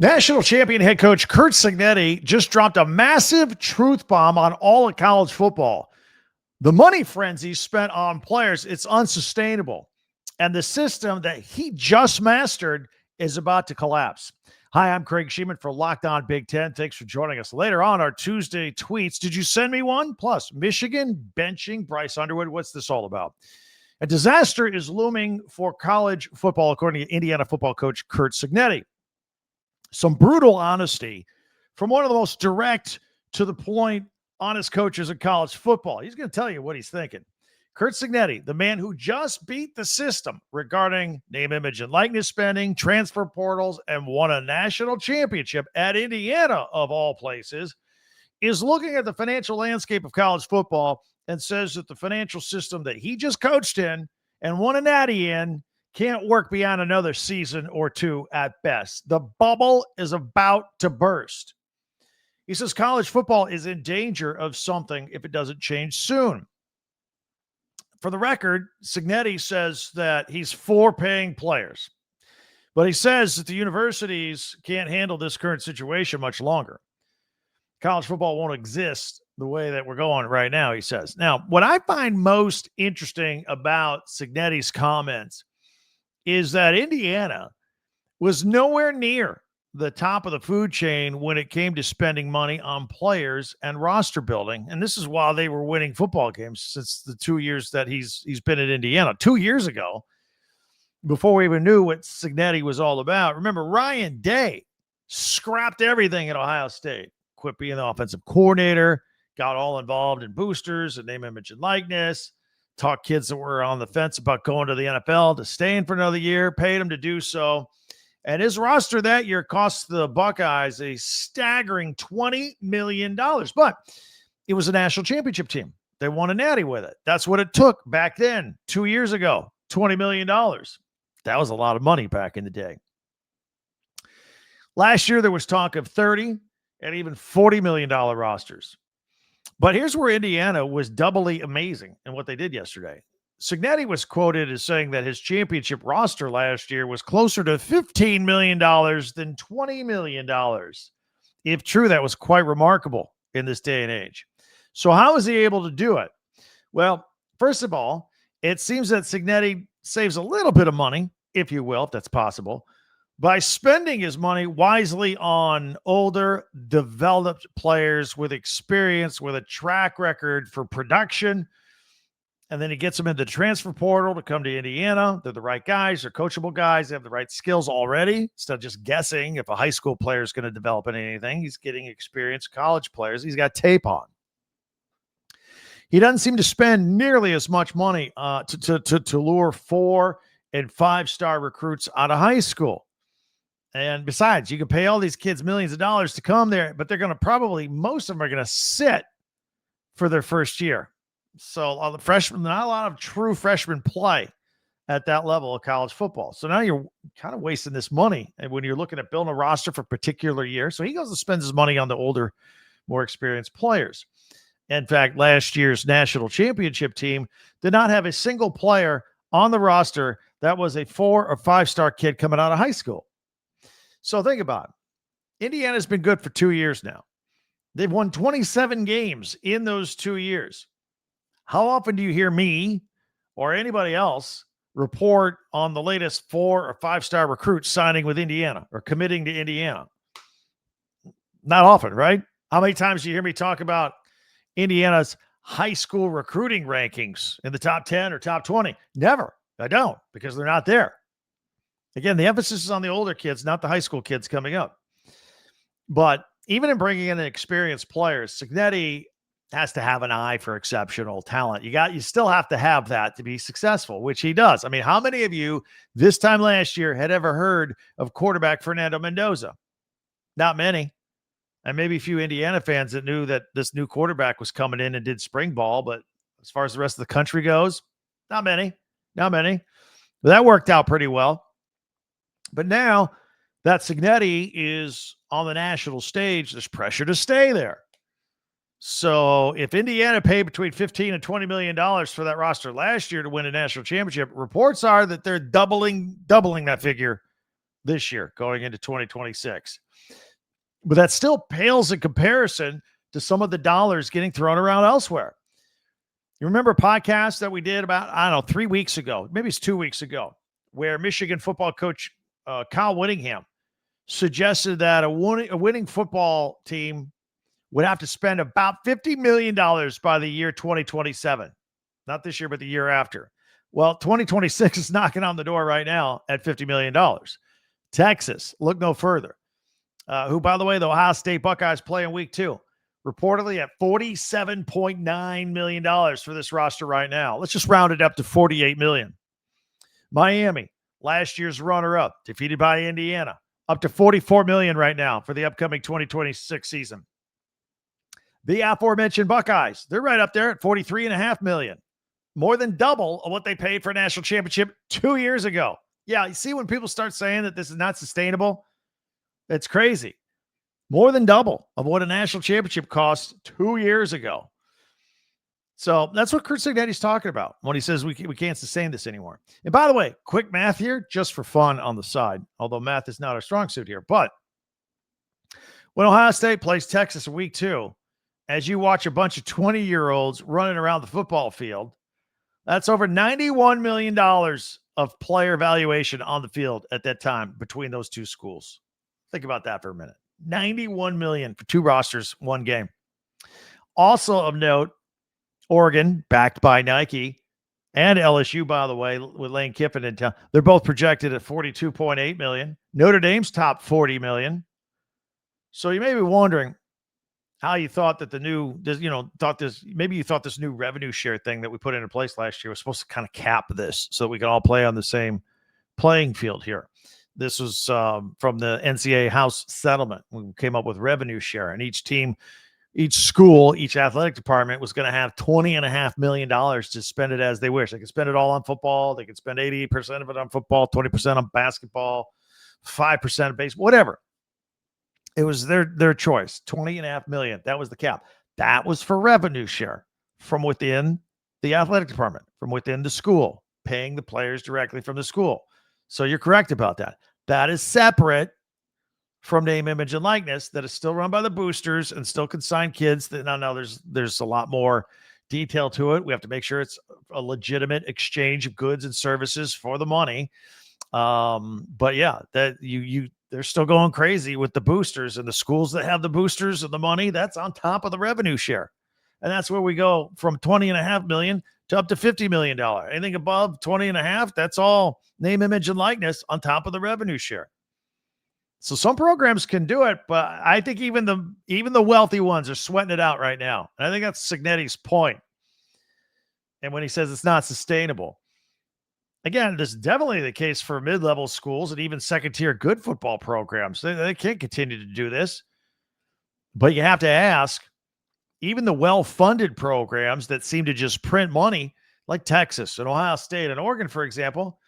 National champion head coach Curt Cignetti just dropped a massive truth bomb on all of college football. The money frenzy spent on players, it's unsustainable. And the system that he just mastered is about to collapse. Hi, I'm Craig Shemon for Locked On Big Ten. Thanks for joining us. Later on our Tuesday tweets, did you send me one? Plus, Michigan benching Bryce Underwood. What's this all about? A disaster is looming for college football, according to Indiana football coach Curt Cignetti. Some brutal honesty from one of the most direct, to the point, honest coaches in college football. He's going to tell you what he's thinking. Curt Cignetti, the man who just beat the system regarding name, image, and likeness spending, transfer portals, and won a national championship at Indiana, of all places, is looking at the financial landscape of college football and says that the financial system that he just coached in and won a natty in can't work beyond another season or two at best. The bubble is about to burst. He says college football is in danger of something if it doesn't change soon. For the record, Cignetti says that he's for paying players, but he says that the universities can't handle this current situation much longer. College football won't exist the way that we're going right now, he says. Now, what I find most interesting about Cignetti's comments is that Indiana was nowhere near the top of the food chain when it came to spending money on players and roster building. And this is while they were winning football games since the 2 years that he's been at Indiana. 2 years ago, before we even knew what Cignetti was all about, remember Ryan Day scrapped everything at Ohio State, quit being the offensive coordinator, got all involved in boosters and name, image, and likeness, talked kids that were on the fence about going to the NFL to staying for another year, paid them to do so. And his roster that year cost the Buckeyes a staggering $20 million. But it was a national championship team. They won a natty with it. That's what it took back then, 2 years ago, $20 million. That was a lot of money back in the day. Last year, there was talk of 30 and even $40 million rosters. But here's where Indiana was doubly amazing in what they did yesterday. Cignetti was quoted as saying that his championship roster last year was closer to $15 million than $20 million. If true, that was quite remarkable in this day and age. So how is he able to do it? Well, first of all, it seems that Cignetti saves a little bit of money, if you will, if that's possible, by spending his money wisely on older, developed players with experience, with a track record for production. And then he gets them into the transfer portal to come to Indiana. They're the right guys. They're coachable guys. They have the right skills already. Instead of just guessing if a high school player is going to develop in anything, he's getting experienced college players. He's got tape on. He doesn't seem to spend nearly as much money to lure 4- and 5-star recruits out of high school. And besides, you can pay all these kids millions of dollars to come there, but they're going to probably, most of them are going to sit for their first year. So all the freshmen, not a lot of true freshmen play at that level of college football. So now you're kind of wasting this money. And when you're looking at building a roster for a particular year, so he goes and spends his money on the older, more experienced players. In fact, last year's national championship team did not have a single player on the roster that was a 4- or 5-star kid coming out of high school. So think about it. Indiana's been good for 2 years now. They've won 27 games in those 2 years. How often do you hear me or anybody else report on the latest 4- or 5-star recruits signing with Indiana or committing to Indiana? Not often, right? How many times do you hear me talk about Indiana's high school recruiting rankings in the top 10 or top 20? Never. I don't, because they're not there. Again, the emphasis is on the older kids, not the high school kids coming up. But even in bringing in experienced players, Cignetti has to have an eye for exceptional talent. You still have to have that to be successful, which he does. I mean, how many of you this time last year had ever heard of quarterback Fernando Mendoza? Not many. And maybe a few Indiana fans that knew that this new quarterback was coming in and did spring ball. But as far as the rest of the country goes, not many. But that worked out pretty well. But now that Cignetti is on the national stage, there's pressure to stay there. So if Indiana paid between $15 and $20 million for that roster last year to win a national championship, reports are that they're doubling that figure this year going into 2026. But that still pales in comparison to some of the dollars getting thrown around elsewhere. You remember a podcast that we did about, I don't know, 3 weeks ago, maybe it's 2 weeks ago, where Michigan football coach Kyle Whittingham suggested that a winning football team would have to spend about $50 million by the year 2027. Not this year, but the year after. Well, 2026 is knocking on the door right now at $50 million. Texas, look no further. Who, by the way, the Ohio State Buckeyes play in week 2. Reportedly at $47.9 million for this roster right now. Let's just round it up to $48 million. Miami, last year's runner-up, defeated by Indiana, up to $44 million right now for the upcoming 2026 season. The aforementioned Buckeyes, they're right up there at $43.5 million. More than double of what they paid for a national championship 2 years ago. Yeah, you see when people start saying that this is not sustainable, it's crazy. More than double of what a national championship cost 2 years ago. So that's what Curt Cignetti's talking about when he says we can't sustain this anymore. And by the way, quick math here, just for fun on the side, although math is not our strong suit here. But when Ohio State plays Texas in week 2, as you watch a bunch of 20-year-olds running around the football field, that's over $91 million of player valuation on the field at that time between those two schools. Think about that for a minute. $91 million for 2 rosters, 1 game. Also of note, Oregon, backed by Nike, and LSU, by the way, with Lane Kiffin in town. They're both projected at $42.8 million. Notre Dame's top $40 million. So you may be wondering how you thought that maybe you thought this new revenue share thing that we put into place last year was supposed to kind of cap this so that we can all play on the same playing field here. This was from the NCAA House settlement. We came up with revenue share, and each team, each school, each athletic department was going to have $20.5 million to spend it as they wish. They could spend it all on football. They could spend 80% of it on football, 20% on basketball, 5% on baseball, whatever. It was their choice. $20.5 million. That was the cap. That was for revenue share from within the athletic department, from within the school, paying the players directly from the school. So you're correct about that. That is separate from name, image, and likeness that is still run by the boosters and still can sign kids. No, there's a lot more detail to it. We have to make sure it's a legitimate exchange of goods and services for the money. But yeah, that they're still going crazy with the boosters, and the schools that have the boosters and the money, that's on top of the revenue share. And that's where we go from $20.5 million to up to $50 million. Anything above 20.5, that's all name, image, and likeness on top of the revenue share. So some programs can do it, but I think even the wealthy ones are sweating it out right now. And I think that's Cignetti's point. And when he says it's not sustainable, again, this is definitely the case for mid-level schools and even second-tier good football programs. They can't continue to do this. But you have to ask, even the well-funded programs that seem to just print money, like Texas and Ohio State and Oregon, for example,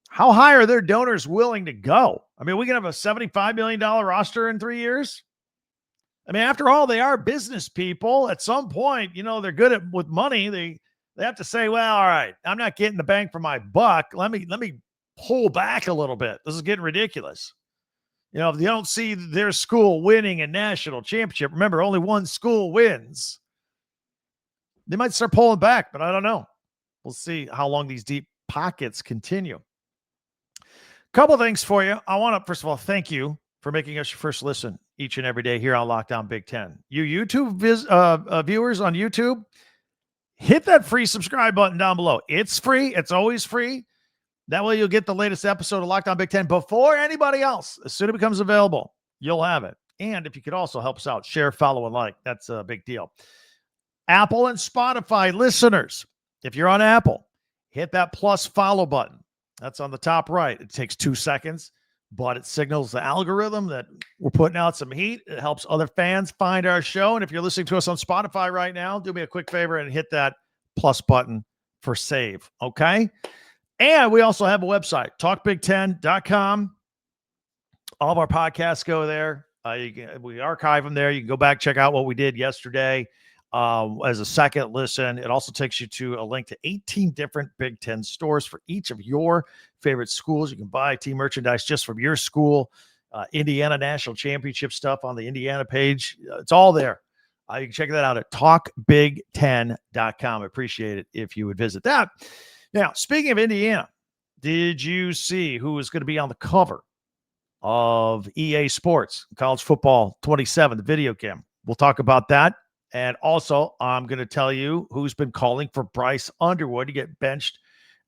how high are their donors willing to go? I mean, we can have a $75 million roster in 3 years. I mean, after all, they are business people. At some point, they're good with money. They have to say, well, all right, I'm not getting the bang for my buck. Let me pull back a little bit. This is getting ridiculous. If you don't see their school winning a national championship, remember, only one school wins. They might start pulling back, but I don't know. We'll see how long these deep pockets continue. Couple things for you. I want to, first of all, thank you for making us your first listen each and every day here on Locked On Big Ten. You YouTube viewers on YouTube, hit that free subscribe button down below. It's free. It's always free. That way you'll get the latest episode of Locked On Big Ten before anybody else. As soon as it becomes available, you'll have it. And if you could also help us out, share, follow, and like. That's a big deal. Apple and Spotify listeners, if you're on Apple, hit that plus follow button. That's on the top right. It takes 2 seconds, but it signals the algorithm that we're putting out some heat. It helps other fans find our show. And if you're listening to us on Spotify right now, do me a quick favor and hit that plus button for save. Okay. And we also have a website, talkbig10.com. All of our podcasts go there. We archive them there. You can go back, check out what we did yesterday. as a second listen. It also takes you to a link to 18 different Big Ten stores for each of your favorite schools. You can buy team merchandise just from your school. Indiana National Championship stuff on the Indiana page. It's all there. You can check that out at talkbig10.com. I appreciate it if you would visit that. Now, speaking of Indiana, did you see who is going to be on the cover of EA Sports College Football 27, the video game? We'll talk about that. And also, I'm going to tell you who's been calling for Bryce Underwood to get benched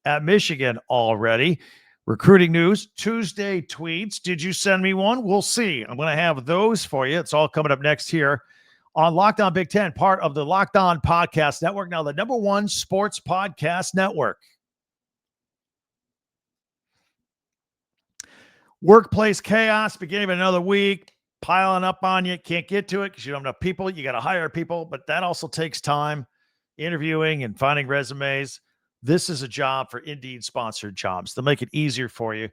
at Michigan already. Recruiting news, Tuesday tweets. Did you send me one? We'll see. I'm going to have those for you. It's all coming up next here on Locked On Big Ten, part of the Locked On Podcast Network, now the #1 sports podcast network. Workplace chaos, beginning of another week, piling up on you. Can't get to it because you don't have enough people. You got to hire people, but that also takes time, interviewing and finding resumes. This is a job for Indeed-sponsored jobs. They'll make it easier for you,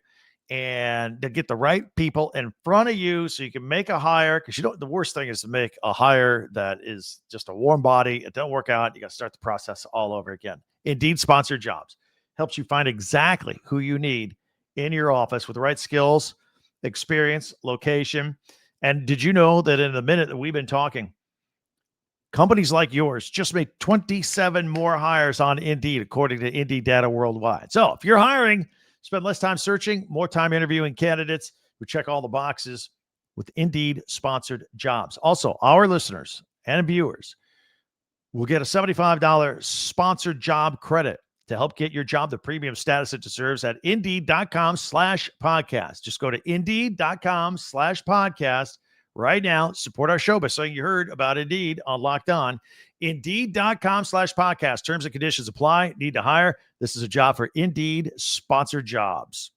and they'll get the right people in front of you so you can make a hire, because the worst thing is to make a hire that is just a warm body. It don't work out. You got to start the process all over again. Indeed-sponsored jobs helps you find exactly who you need in your office with the right skills, experience, location. And did you know that in the minute that we've been talking, companies like yours just made 27 more hires on Indeed, according to Indeed data worldwide. So if you're hiring, spend less time searching, more time interviewing candidates who check all the boxes with Indeed-sponsored jobs. Also, our listeners and viewers will get a $75 sponsored job credit to help get your job the premium status it deserves at Indeed.com/podcast. Just go to Indeed.com/podcast right now. Support our show by saying you heard about Indeed on Locked On. Indeed.com/podcast. Terms and conditions apply. Need to hire. This is a job for Indeed sponsored jobs.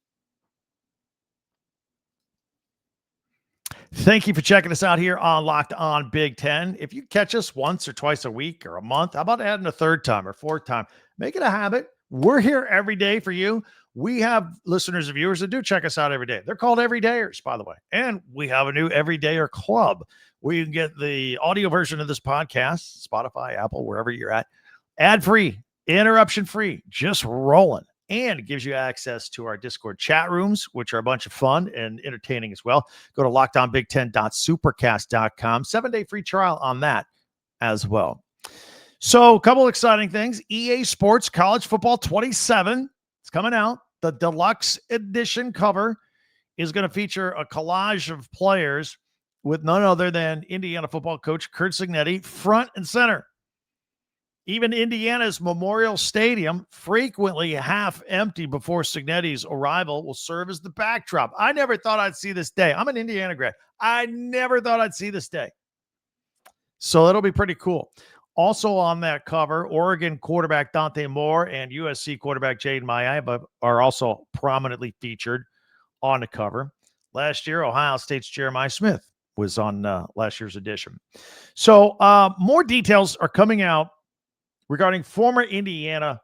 Thank you for checking us out here on Locked On Big Ten. If you catch us once or twice a week or a month, how about adding a third time or fourth time? Make it a habit. We're here every day for you. We have listeners and viewers that do check us out every day. They're called everydayers, by the way. And we have a new everydayer club where you can get the audio version of this podcast, Spotify, Apple, wherever you're at, ad-free, interruption-free, just rolling. And it gives you access to our Discord chat rooms, which are a bunch of fun and entertaining as well. Go to lockedonbig10.supercast.com. 7-day free trial on that as well. So a couple exciting things. EA Sports College Football 27 is coming out. The deluxe edition cover is going to feature a collage of players with none other than Indiana football coach Curt Cignetti front and center. Even Indiana's Memorial Stadium, frequently half empty before Cignetti's arrival, will serve as the backdrop. I never thought I'd see this day. I'm an Indiana grad. I never thought I'd see this day. So it'll be pretty cool. Also on that cover, Oregon quarterback Dante Moore and USC quarterback Jaden Maiava are also prominently featured on the cover. Last year, Ohio State's Jeremiah Smith was on last year's edition. So more details are coming out regarding former Indiana,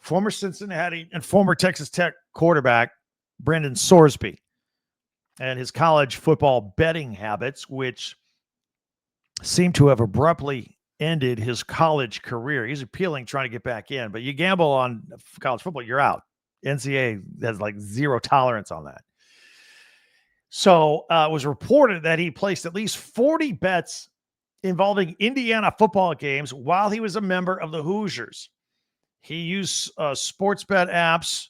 former Cincinnati, and former Texas Tech quarterback Brendan Sorsby and his college football betting habits, which seem to have abruptly ended his college career. He's appealing, trying to get back in, but you gamble on college football, you're out. NCAA has like zero tolerance on that. So it was reported that he placed at least 40 bets involving Indiana football games while he was a member of the Hoosiers. He used sports bet apps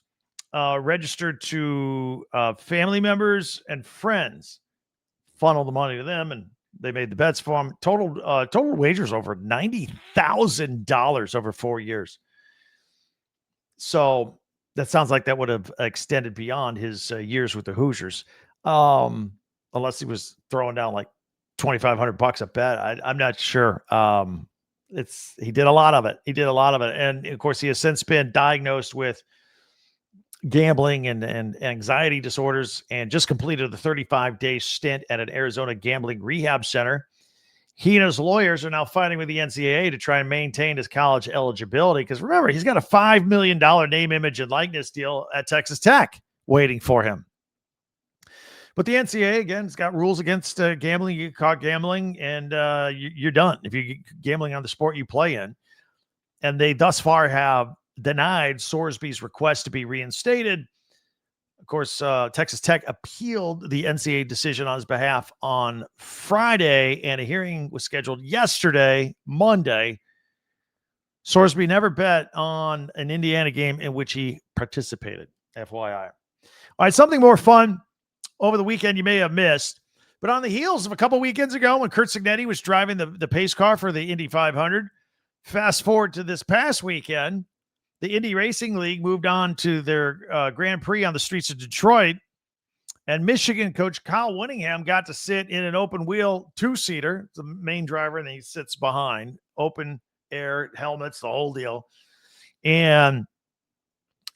registered to family members and friends, funneled the money to them, and they made the bets for him. Total wagers over $90,000 over 4 years. So that sounds like that would have extended beyond his years with the Hoosiers, unless he was throwing down like $2,500 a bet. I'm not sure. He did a lot of it. And of course, he has since been diagnosed with gambling and anxiety disorders and just completed the 35-day stint at an Arizona gambling rehab center. He and his lawyers are now fighting with the NCAA to try and maintain his college eligibility. Because remember, he's got a $5 million name, image, and likeness deal at Texas Tech waiting for him. But the NCAA, again, it's got rules against gambling. You get caught gambling, and you're done if you're gambling on the sport you play in. And they thus far have denied Sorsby's request to be reinstated. Of course, Texas Tech appealed the NCAA decision on his behalf on Friday, and a hearing was scheduled yesterday, Monday. Sorsby never bet on an Indiana game in which he participated, FYI. All right, something more fun over the weekend you may have missed, but on the heels of a couple weekends ago when Curt Cignetti was driving the pace car for the Indy 500, fast forward to this past weekend, the Indy Racing League moved on to their Grand Prix on the streets of Detroit, and Michigan coach Kyle Whittingham got to sit in an open wheel two-seater, the main driver, and he sits behind, open air helmets, the whole deal. And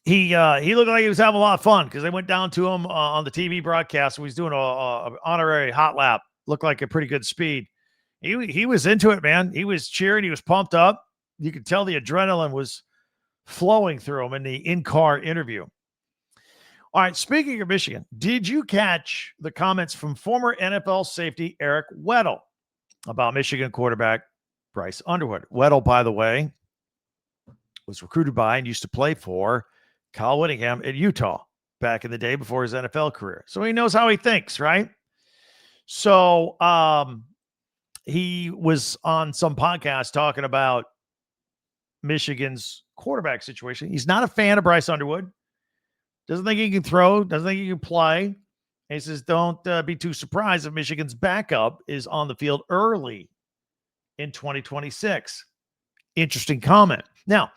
he looked like he was having a lot of fun because they went down to him on the TV broadcast. He was doing a honorary hot lap. Looked like a pretty good speed. He was into it, man. He was cheering. He was pumped up. You could tell the adrenaline was flowing through him in the in-car interview. All right, speaking of Michigan, did you catch the comments from former NFL safety Eric Weddle about Michigan quarterback Bryce Underwood? Weddle, by the way, was recruited by and used to play for Kyle Whittingham at Utah back in the day before his NFL career. So he knows how he thinks, right? So he was on some podcast talking about Michigan's quarterback situation. He's not a fan of Bryce Underwood. Doesn't think he can throw. Doesn't think he can play. And he says, don't be too surprised if Michigan's backup is on the field early in 2026. Interesting comment. Now,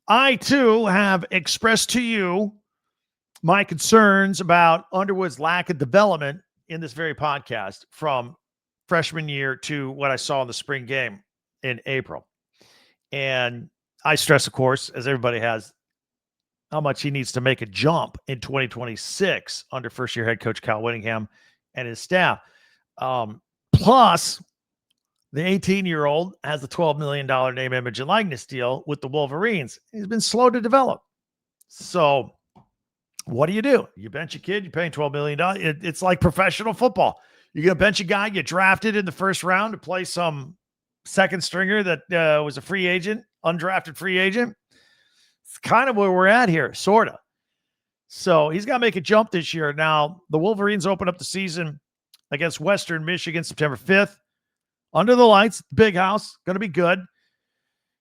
I, too, have expressed to you my concerns about Underwood's lack of development in this very podcast from freshman year to what I saw in the spring game in April. And I stress, of course, as everybody has, how much he needs to make a jump in 2026 under first-year head coach Kyle Whittingham and his staff. Plus, the 18-year-old has a $12 million name, image, and likeness deal with the Wolverines. He's been slow to develop. So what do? You bench a kid, you're paying $12 million. It's like professional football. You're going to bench a guy you drafted in the first round to play some second stringer that was a free agent, undrafted free agent. It's kind of where we're at here, sort of. So he's got to make a jump this year. Now, the Wolverines open up the season against Western Michigan September 5th. Under the lights, big house, going to be good.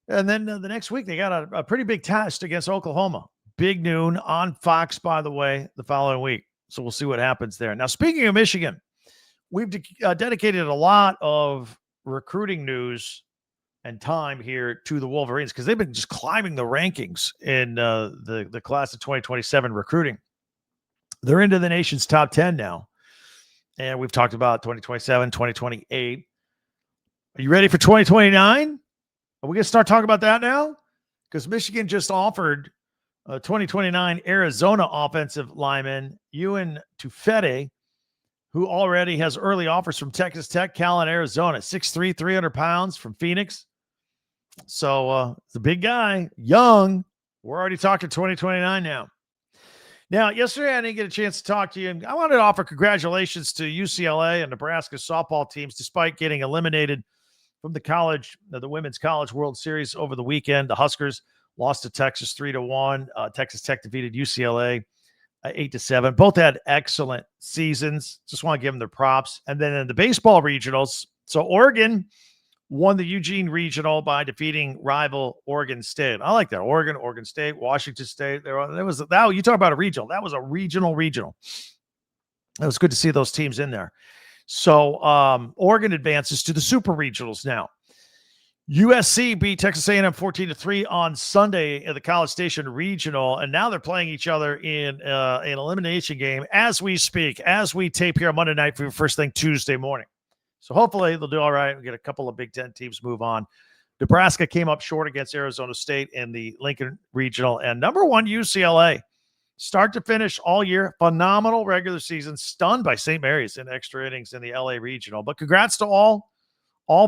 And then the next week, they got a pretty big test against Oklahoma. Big noon on Fox, by the way, the following week. So we'll see what happens there. Now, speaking of Michigan, we've dedicated a lot of recruiting news and time here to the Wolverines because they've been just climbing the rankings in the class of 2027 recruiting. They're into the nation's top 10 now. And we've talked about 2027, 2028. Are you ready for 2029? Are we going to start talking about that now? Because Michigan just offered a 2029 Arizona offensive lineman, Ewan Tufete, who already has early offers from Texas Tech, Cal, and Arizona. 6'3", 300 pounds from Phoenix. So it's a big guy, young. We're already talking 2029 now. Now, yesterday I didn't get a chance to talk to you. I wanted to offer congratulations to UCLA and Nebraska softball teams, despite getting eliminated from the Women's College World Series over the weekend. The Huskers lost to Texas 3-1. Texas Tech defeated UCLA 8-7. Both had excellent seasons. Just want to give them their props. And then in the baseball regionals, so Oregon won the Eugene Regional by defeating rival Oregon State. I like that. Oregon State, Washington State. You talk about a regional. That was a regional. It was good to see those teams in there. So Oregon advances to the super regionals now. USC beat Texas A&M 14-3 on Sunday at the College Station Regional, and now they're playing each other in an elimination game as we speak, as we tape here on Monday night for first thing Tuesday morning. So hopefully they'll do all right. We'll get a couple of Big Ten teams move on. Nebraska came up short against Arizona State in the Lincoln Regional, and number one UCLA, start to finish all year, phenomenal regular season, stunned by St. Mary's in extra innings in the LA Regional. But congrats to all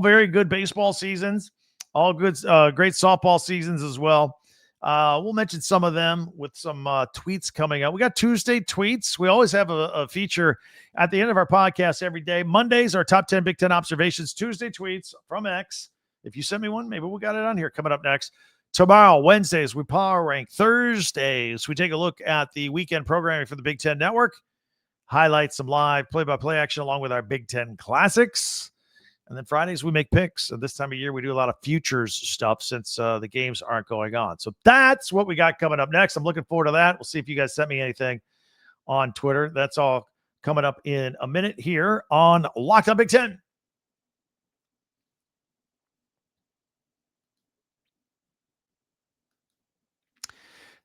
very good baseball seasons, all good, great softball seasons as well. We'll mention some of them with some tweets coming up. We got Tuesday tweets. We always have a feature at the end of our podcast every day. Mondays, our top 10 Big Ten observations. Tuesday tweets from X. If you send me one, maybe we got it on here coming up next. Tomorrow, Wednesdays, we power rank. Thursdays, we take a look at the weekend programming for the Big Ten Network. Highlight some live play-by-play action along with our Big Ten classics. And then Fridays, we make picks. And this time of year, we do a lot of futures stuff since the games aren't going on. So that's what we got coming up next. I'm looking forward to that. We'll see if you guys sent me anything on Twitter. That's all coming up in a minute here on Locked On Big Ten.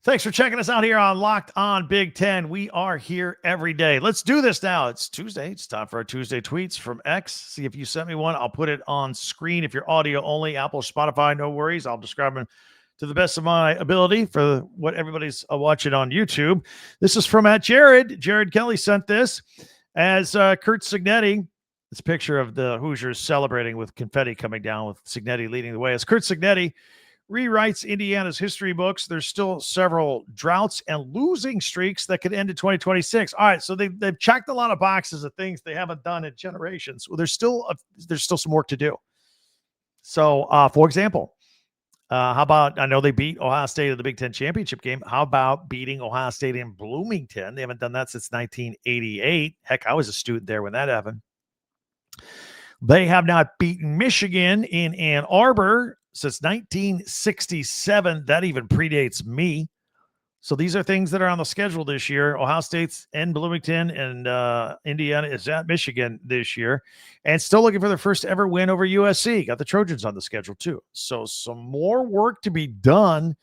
Thanks for checking us out here on Locked On Big Ten. We are here every day. Let's do this now. It's Tuesday. It's time for our Tuesday tweets from X. See if you sent me one. I'll put it on screen. If you're audio only, Apple, Spotify, no worries. I'll describe them to the best of my ability for what everybody's watching on YouTube. This is from @Jared. Jared Kelly sent this as Curt Cignetti. This picture of the Hoosiers celebrating with confetti coming down with Cignetti leading the way. As Curt Cignetti rewrites Indiana's history books, there's still several droughts and losing streaks that could end in 2026. All right, so they've checked a lot of boxes of things they haven't done in generations. Well, there's still some work to do. So, for example, how about, I know they beat Ohio State in the Big Ten championship game. How about beating Ohio State in Bloomington? They haven't done that since 1988. Heck, I was a student there when that happened. They have not beaten Michigan in Ann Arbor since 1967. That even predates me. So these are things that are on the schedule this year. Ohio State's in Bloomington, and Indiana is at Michigan this year, and still looking for their first ever win over USC. Got the Trojans on the schedule too. So some more work to be done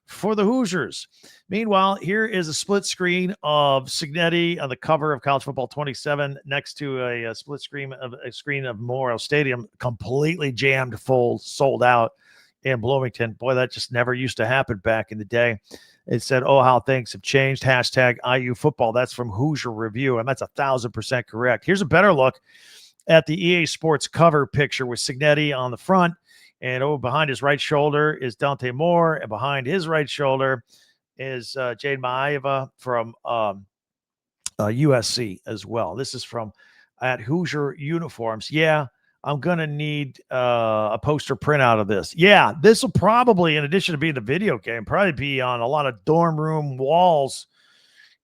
for the Hoosiers. Meanwhile, here is a split screen of Cignetti on the cover of College Football 27 next to a split screen of Memorial Stadium, completely jammed full, sold out in Bloomington. Boy, that just never used to happen back in the day. It said, "Oh, how things have changed." # IU football. That's from Hoosier Review, and that's 1,000% correct. Here's a better look at the EA Sports cover picture with Cignetti on the front. And behind his right shoulder is Dante Moore. And behind his right shoulder is Jade Maeva from USC as well. This is from at Hoosier Uniforms. Yeah, I'm going to need a poster printout of this. Yeah, this will probably, in addition to being the video game, probably be on a lot of dorm room walls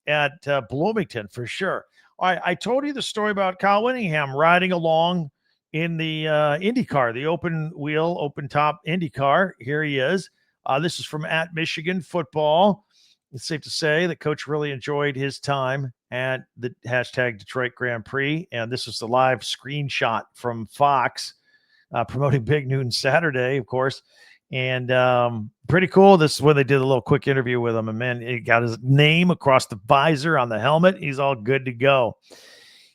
at Bloomington for sure. All right, I told you the story about Kyle Whittingham riding along in the IndyCar, the open wheel, open top IndyCar. Here he is. This is from at Michigan football. It's safe to say that coach really enjoyed his time at the # Detroit Grand Prix. And this is the live screenshot from Fox promoting Big Noon Saturday, of course. And pretty cool. This is when they did a little quick interview with him. And man, he got his name across the visor on the helmet. He's all good to go.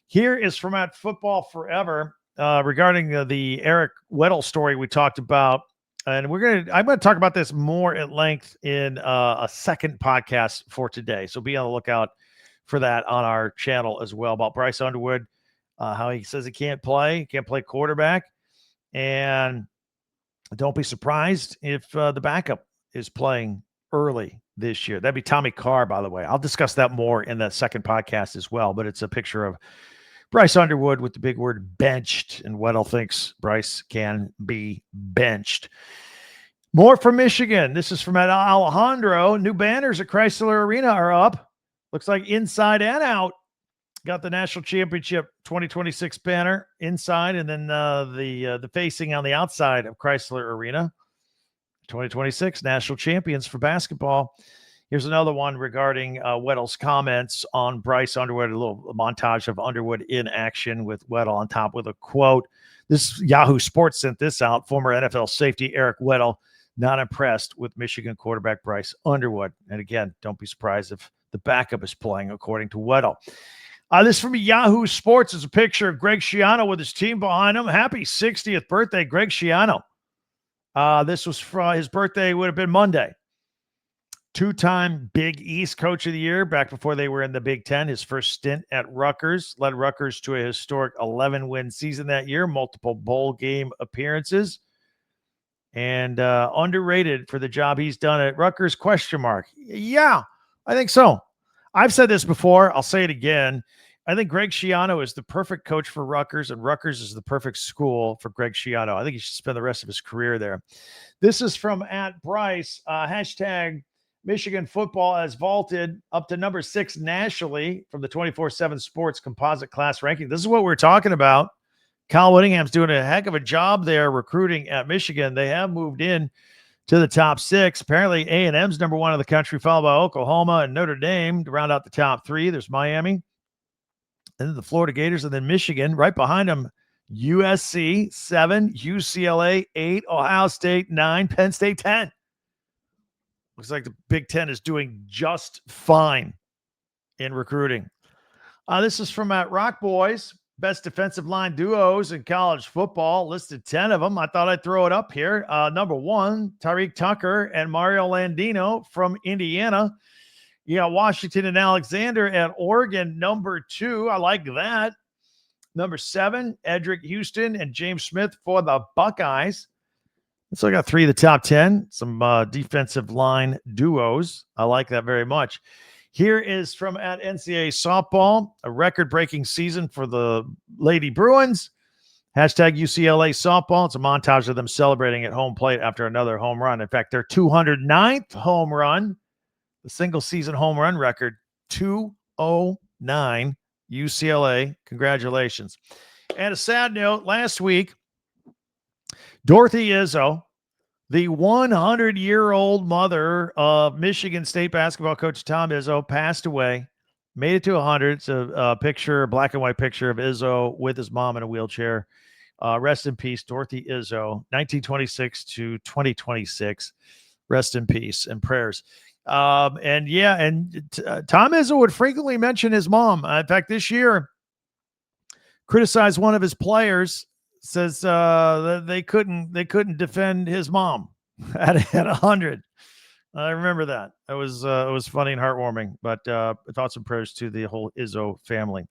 Here is from at Football Forever. Regarding the Eric Weddle story we talked about, and I'm going to talk about this more at length in a second podcast for today. So be on the lookout for that on our channel as well, about Bryce Underwood, how he says he can't play quarterback. And don't be surprised if the backup is playing early this year. That'd be Tommy Carr, by the way. I'll discuss that more in that second podcast as well, but it's a picture of Bryce Underwood with the big word benched, and Weddle thinks Bryce can be benched. More from Michigan. This is from Alejandro. New banners at Chrysler Arena are up. Looks like inside and out. Got the National Championship 2026 banner inside, and then the facing on the outside of Chrysler Arena. 2026 National Champions for basketball. Here's another one regarding Weddle's comments on Bryce Underwood, a little montage of Underwood in action with Weddle on top with a quote. This Yahoo Sports sent this out. Former NFL safety Eric Weddle, not impressed with Michigan quarterback Bryce Underwood. And again, don't be surprised if the backup is playing, according to Weddle. This from Yahoo Sports is a picture of Greg Schiano with his team behind him. Happy 60th birthday, Greg Schiano. This was for his birthday, would have been Monday. Two-time Big East Coach of the Year back before they were in the Big Ten. His first stint at Rutgers led Rutgers to a historic 11-win season that year, multiple bowl game appearances. and underrated for the job he's done at Rutgers? ? Yeah, I think so. I've said this before. I'll say it again. I think Greg Schiano is the perfect coach for Rutgers, and Rutgers is the perfect school for Greg Schiano. I think he should spend the rest of his career there. This is from @Bryce. Hashtag Michigan football has vaulted up to number 6 nationally from the 24/7 Sports Composite Class ranking. This is what we're talking about. Kyle Whittingham's doing a heck of a job there recruiting at Michigan. They have moved in to the top 6. Apparently, A&M's number 1 in the country, followed by Oklahoma and Notre Dame to round out the top 3. There's Miami, and then the Florida Gators, and then Michigan. Right behind them, USC 7, UCLA 8, Ohio State 9, Penn State 10. Looks like the Big Ten is doing just fine in recruiting. This is from Rock Boys. Best defensive line duos in college football. Listed 10 of them. I thought I'd throw it up here. Number 1, Tariq Tucker and Mario Landino from Indiana. You got Washington and Alexander at Oregon. Number 2, I like that. Number 7, Edric Houston and James Smith for the Buckeyes. So I got 3 of the top 10. Some defensive line duos. I like that very much. Here is from @NCAA softball, a record-breaking season for the Lady Bruins. Hashtag UCLA softball. It's a montage of them celebrating at home plate after another home run. In fact, their 209th home run, the single-season home run record, 209 UCLA. Congratulations. And a sad note, last week, Dorothy Izzo, the 100-year-old mother of Michigan State basketball coach Tom Izzo, passed away, made it to 100. It's a picture, a black and white picture of Izzo with his mom in a wheelchair. Rest in peace, Dorothy Izzo, 1926 to 2026. Rest in peace and prayers. Tom Izzo would frequently mention his mom. In fact, this year, criticized one of his players, says that they couldn't defend his mom at 100. I remember that. It was funny and heartwarming, but thoughts and prayers to the whole Izzo family.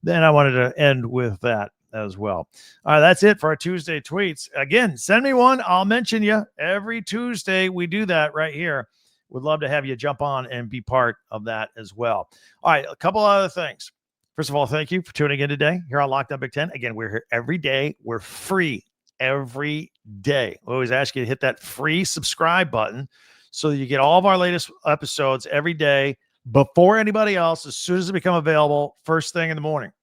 Then I wanted to end with that as well. All right, that's it for our Tuesday tweets. Again, send me one. I'll mention you every Tuesday. We do that right here. Would love to have you jump on and be part of that as well. All right, a couple other things. First of all, thank you for tuning in today here on Locked On Big Ten. Again, we're here every day. We're free every day. We always ask you to hit that free subscribe button so that you get all of our latest episodes every day before anybody else, as soon as they become available, first thing in the morning.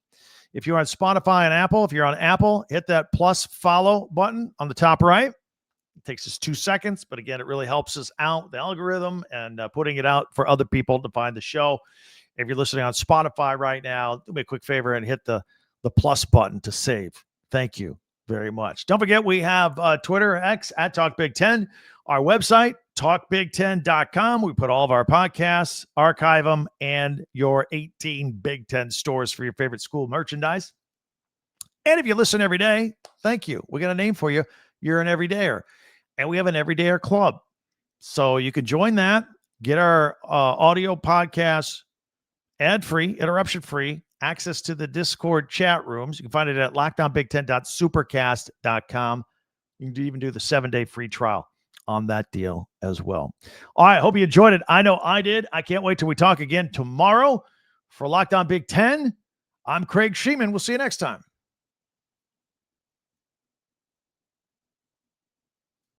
If you're on Spotify and Apple, if you're on Apple, hit that plus follow button on the top right. It takes us 2 seconds, but again, it really helps us out, the algorithm, and putting it out for other people to find the show. If you're listening on Spotify right now, do me a quick favor and hit the plus button to save. Thank you very much. Don't forget, we have Twitter, X, @TalkBig10, our website, talkbig10.com. We put all of our podcasts, archive them, and your 18 Big Ten stores for your favorite school merchandise. And if you listen every day, thank you. We got a name for you. You're an everydayer. And we have an everydayer club. So you can join that, get our audio podcasts ad-free, interruption-free, access to the Discord chat rooms. You can find it at lockdownbig10.supercast.com. You can even do the 7-day free trial on that deal as well. All right, hope you enjoyed it. I know I did. I can't wait till we talk again tomorrow. For Locked On Big Ten, I'm Craig Shemon. We'll see you next time.